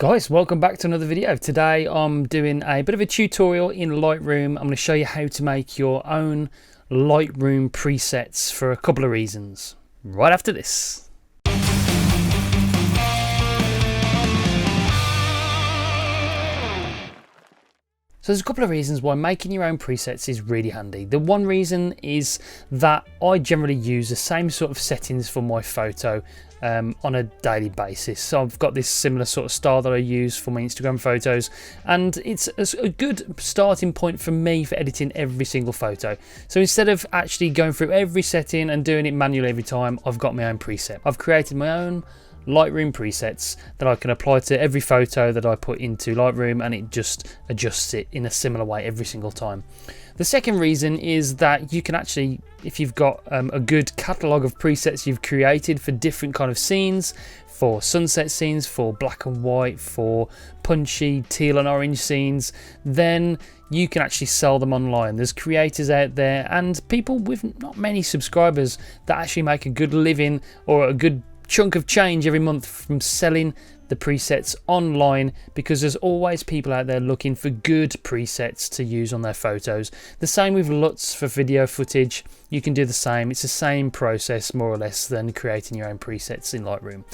Guys, welcome back to another video. Today I'm doing a bit of a tutorial in Lightroom. I'm going to show you how to make your own Lightroom presets for a couple of reasons. Right after this. So there's a couple of reasons why making your own presets is really handy. The one reason is that I generally use the same sort of settings for my photo on a daily basis. So I've got this similar sort of style that I use for my Instagram photos, and it's a good starting point for me for editing every single photo. So instead of actually going through every setting and doing it manually every time, I've got my own preset. I've created my own Lightroom presets that I can apply to every photo that I put into Lightroom, and it just adjusts it in a similar way every single time. The second reason is that you can actually, if you've got a good catalogue of presets you've created for different kind of scenes, for sunset scenes, for black and white, for punchy teal and orange scenes, then you can actually sell them online. There's creators out there and people with not many subscribers that actually make a good living or a good chunk of change every month from selling the presets online, because there's always people out there looking for good presets to use on their photos. The same with LUTs for video footage. You can do the same. It's the same process more or less than creating your own presets in Lightroom.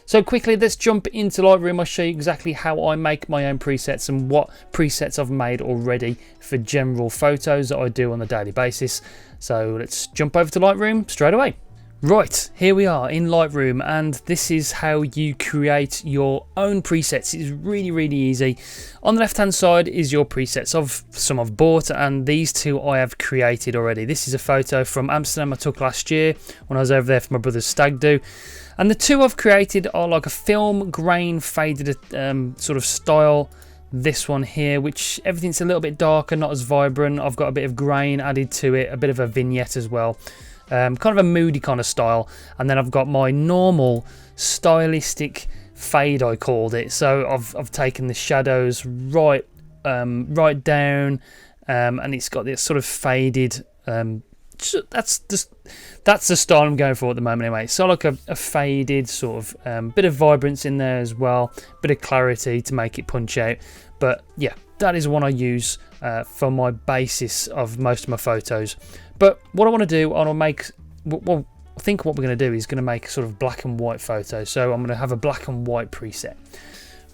So quickly, let's jump into Lightroom. I'll show you exactly how I make my own presets and what presets I've made already for general photos that I do on a daily basis. So let's jump over to Lightroom straight away. Right, here we are in Lightroom, and this is how you create your own presets. It's really easy. On the left hand side is your presets of some I've bought, and these two I have created already. This is a photo from Amsterdam I took last year when I was over there for my brother's stag do. And the two I've created are like a film grain faded sort of style. This one here, which everything's a little bit darker, not as vibrant. I've got a bit of grain added to it, a bit of a vignette as well. Kind of a moody kind of style. And then I've got my normal stylistic fade, I called it. So I've taken the shadows right down, and it's got this sort of faded. That's the style I'm going for at the moment anyway. So like a faded sort of bit of vibrance in there as well, bit of clarity to make it punch out. But yeah, that is one I use for my basis of most of my photos. But what I want to do, I think what we're going to do is going to make a sort of black and white photo. So I'm going to have a black and white preset.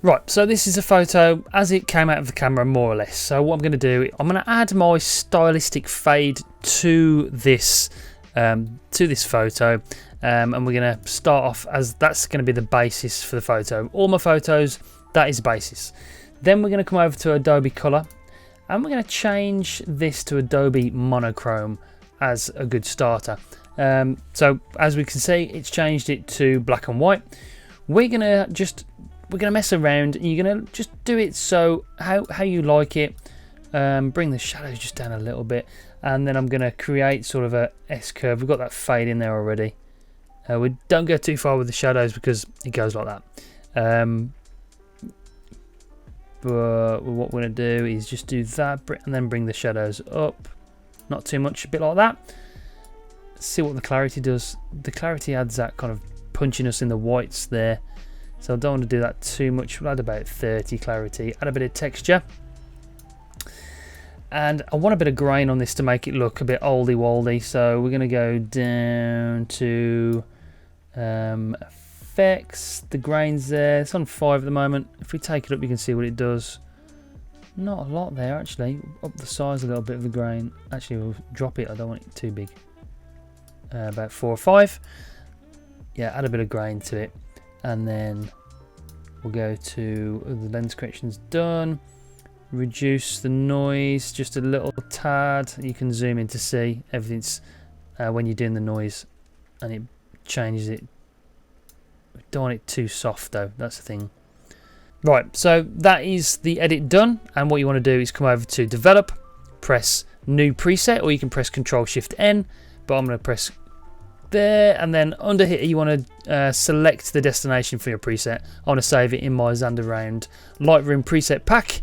Right, so this is a photo as it came out of the camera, more or less. So what I'm going to do, I'm going to add my stylistic fade to this photo, and we're going to start off as that's going to be the basis for the photo. All my photos, that is the basis. Then we're going to come over to Adobe Color, and we're going to change this to Adobe Monochrome as a good starter. So as we can see, it's changed it to black and white. We're gonna mess around, and you're gonna just do it so how you like it. Bring the shadows just down a little bit, and then I'm gonna create sort of a S curve. We've got that fade in there already. We don't go too far with the shadows because it goes like that. But what we're gonna do is just do that, and then bring the shadows up. Not too much, a bit like that. See what the clarity does. The clarity adds that kind of punchiness in the whites there. So I don't want to do that too much. We'll add about 30 clarity, add a bit of texture. And I want a bit of grain on this to make it look a bit oldie-woldy. So we're going to go down to effects. The grain's there. It's on 5 at the moment. If we take it up, you can see what it does. Not a lot there, actually. Up the size a little bit of the grain. Actually, we'll drop it. I don't want it too big. About 4 or 5. Yeah, add a bit of grain to it. And then we'll go to the lens correction's done. Reduce the noise just a little tad. You can zoom in to see everything's when you're doing the noise, and it changes it. Don't want it too soft though, that's the thing. Right, so that is the edit done, and what you want to do is come over to develop, press new preset, or you can press Ctrl-Shift-N, but I'm going to press there, and then under here you want to select the destination for your preset. I want to save it in my Zanderround Lightroom preset pack.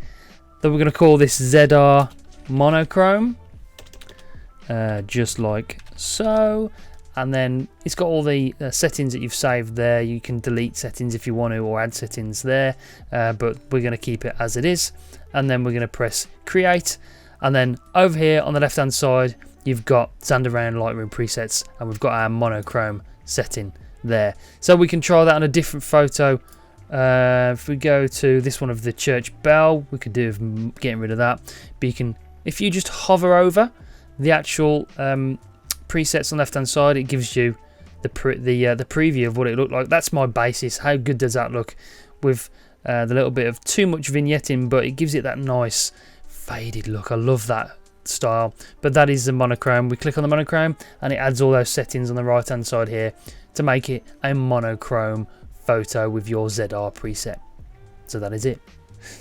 Then we're going to call this ZR Monochrome, just like so. and then it's got all the settings that you've saved there. You can delete settings if you want to, or add settings there, but we're going to keep it as it is. And then we're going to press create, and then over here on the left hand side you've got Zandervan Lightroom presets, and we've got our monochrome setting there. So we can try that on a different photo. If we go to this one of the church bell, we could do with getting rid of that, but you can, if you just hover over the actual presets on the left hand side, it gives you the preview of what it looked like. That's my basis. How good does that look with the little bit of too much vignetting, but it gives it that nice faded look. I love that style. But that is the monochrome. We click on the monochrome and it adds all those settings on the right hand side here to make it a monochrome photo with your ZR preset. So that is it.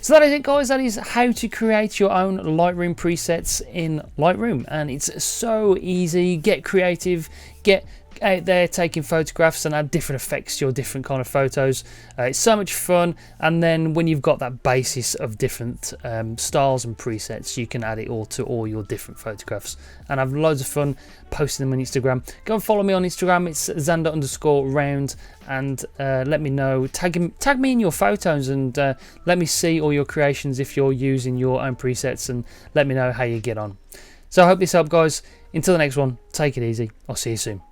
So that is it, guys. That is how to create your own Lightroom presets in Lightroom, and it's so easy. Get creative, get out there taking photographs and add different effects to your different kind of photos. It's so much fun, and then when you've got that basis of different styles and presets, you can add it all to all your different photographs and have loads of fun posting them on Instagram. Go and follow me on Instagram. It's Xander_round, and let me know, tag me in your photos, and let me see all your creations if you're using your own presets, and let me know how you get on. So I hope this helped, guys. Until the next one, take it easy. I'll see you soon.